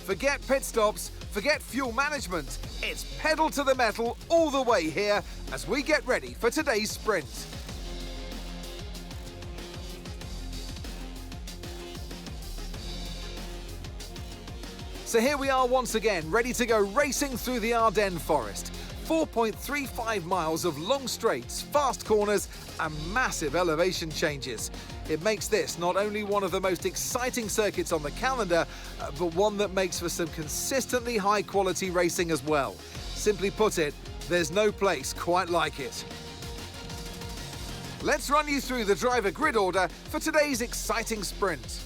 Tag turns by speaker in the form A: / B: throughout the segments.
A: Forget pit stops, forget fuel management. It's pedal to the metal all the way here as we get ready for today's sprint. So here we are once again, ready to go racing through the Ardennes forest. 4.35 miles of long straights, fast corners and massive elevation changes. It makes this not only one of the most exciting circuits on the calendar, but one that makes for some consistently high quality racing as well. Simply put it, there's no place quite like it. Let's run you through the driver grid order for today's exciting sprint.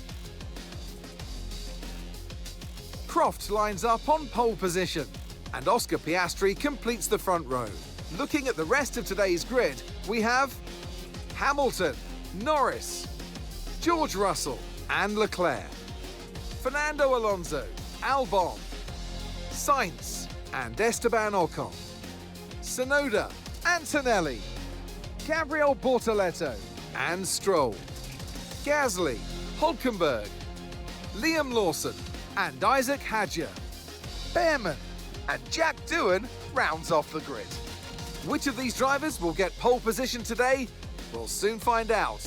A: Croft lines up on pole position, and Oscar Piastri completes the front row. Looking at the rest of today's grid, we have Hamilton, Norris, George Russell and Leclerc, Fernando Alonso, Albon, Sainz and Esteban Ocon, Tsunoda, Antonelli, Gabriel Bortoleto and Stroll, Gasly, Hulkenberg, Liam Lawson and Isaac Hadjar, Behrman and Jack Doohan rounds off the grid. Which of these drivers will get pole position today? We'll soon find out.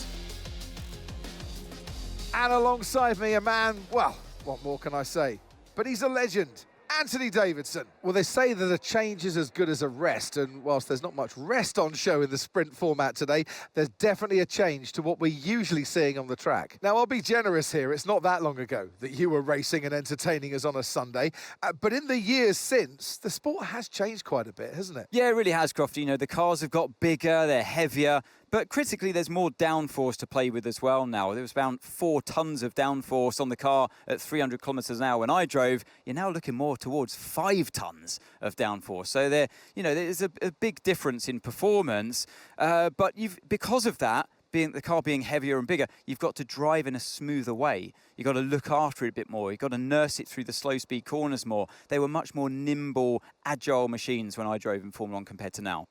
A: And alongside me, a man, well, what more can I say? But he's a legend, Anthony Davidson. Well, they say that a change is as good as a rest, and whilst there's not much rest on show in the sprint format today, there's definitely a change to what we're usually seeing on the track. Now, I'll be generous here. It's not that long ago that you were racing and entertaining us on a Sunday, but in the years since, the sport has changed quite a bit, hasn't it?
B: Yeah, it really has, Crofty. You know, the cars have got bigger, they're heavier, but critically, there's more downforce to play with as well now. There was around 4 tons of downforce on the car at 300 kilometres an hour when I drove. You're now looking more towards 5 tons of downforce. So there's a big difference in performance. But because of that, the car being heavier and bigger, you've got to drive in a smoother way. You've got to look after it a bit more. You've got to nurse it through the slow speed corners more. They were much more nimble, agile machines when I drove in Formula 1 compared to now.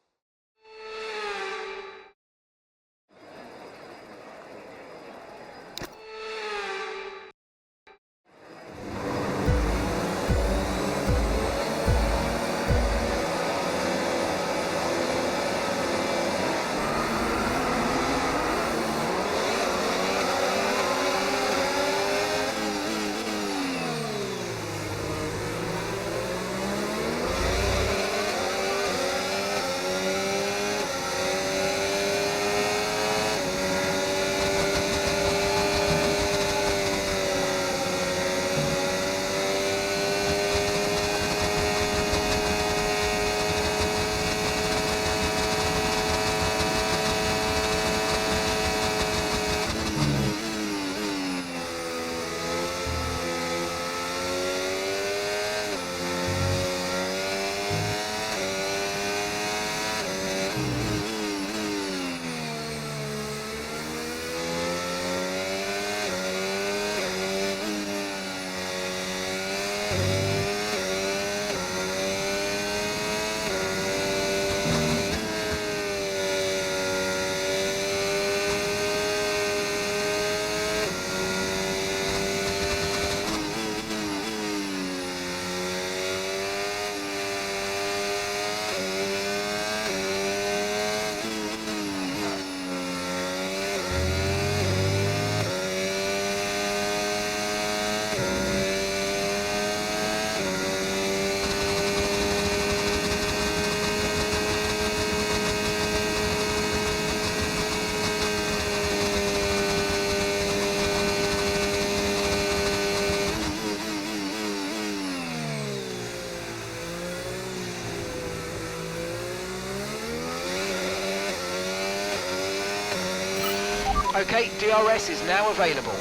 C: Okay, DRS is now available.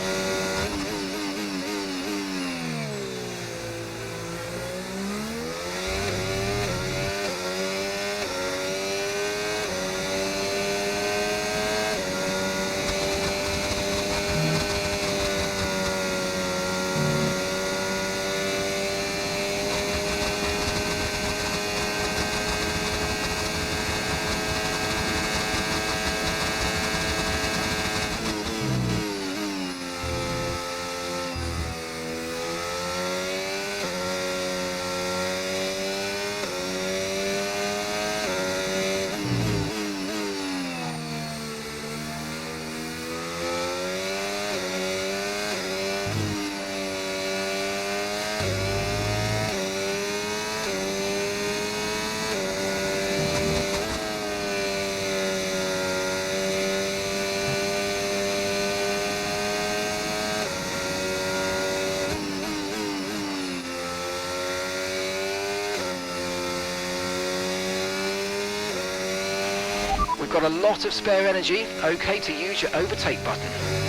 C: got a lot of spare energy. Okay to use your overtake button.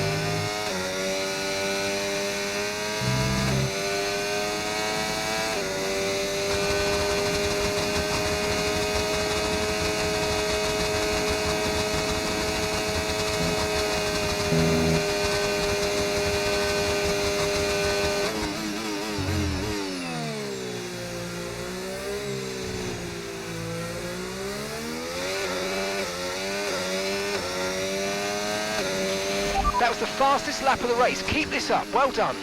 C: That was the fastest lap of the race. Keep this up. Well done.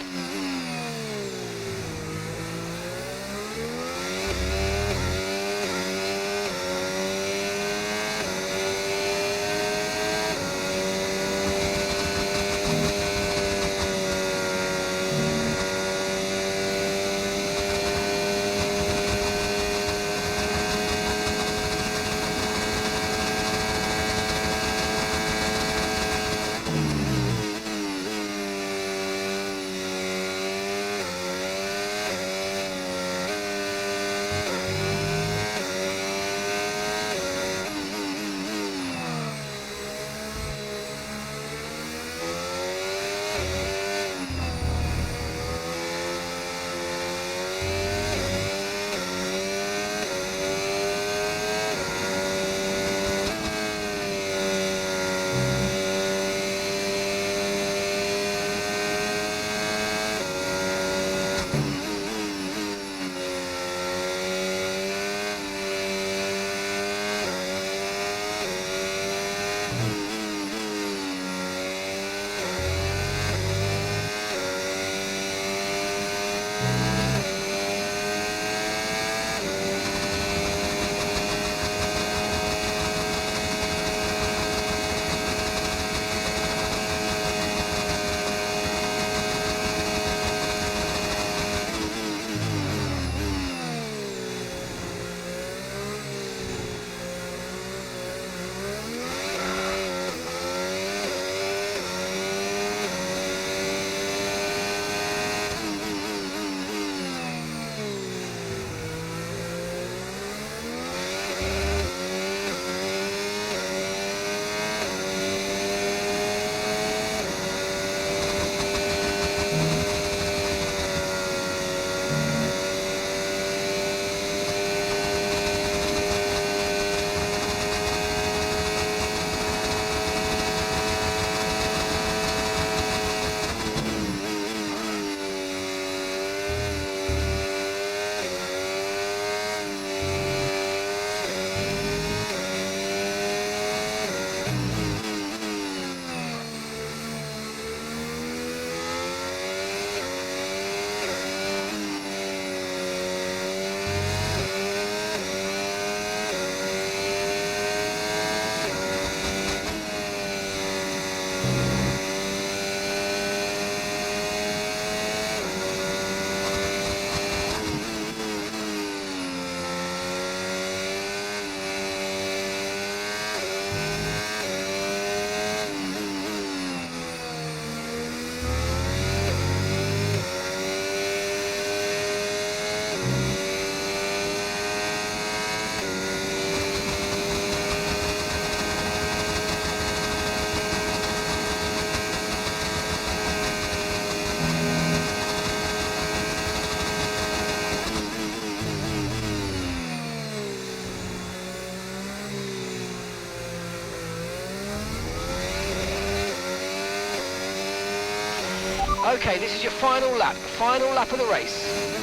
C: Okay, this is your final lap of the race.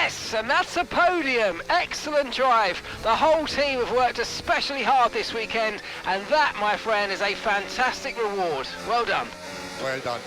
C: Yes, and that's a podium. Excellent drive. The whole team have worked especially hard this weekend, and that, my friend, is a fantastic reward. Well done.
D: Well done.